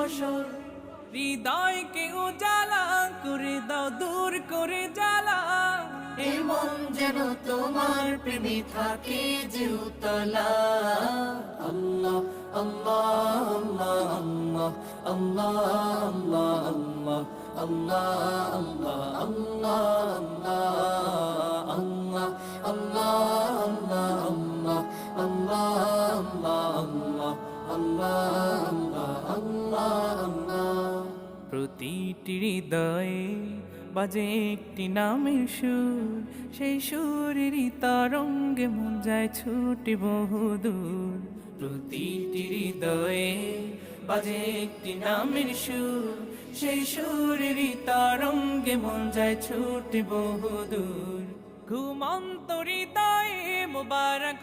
ফসল। হৃদয়কে উজালা করে দাও, দূর করে জ্বালা। এমন যেন তোমার প্রেমে থাকে যে উতলা। আল্লাহ আল্লাহ আল্লাহ আল্লাহ আল্লাহ আল্লাহ আল্লাহ আল্লাহ আল্লাহ আল্লাহ আল্লাহ আল্লাহ আল্লাহ। প্রতিটি হৃদয়ে বাজে একটি নামের সুর, সেই সুরেরই তরঙ্গে মন যায় ছুটে বহুদূর। প্রতিটি হৃদয়ে বাজে একটি নামের সুর, সেই সুরেরই তরঙ্গে মন যায় ছুটে বহুদূর। ঘুমন্ত হৃদয়ে মোবারক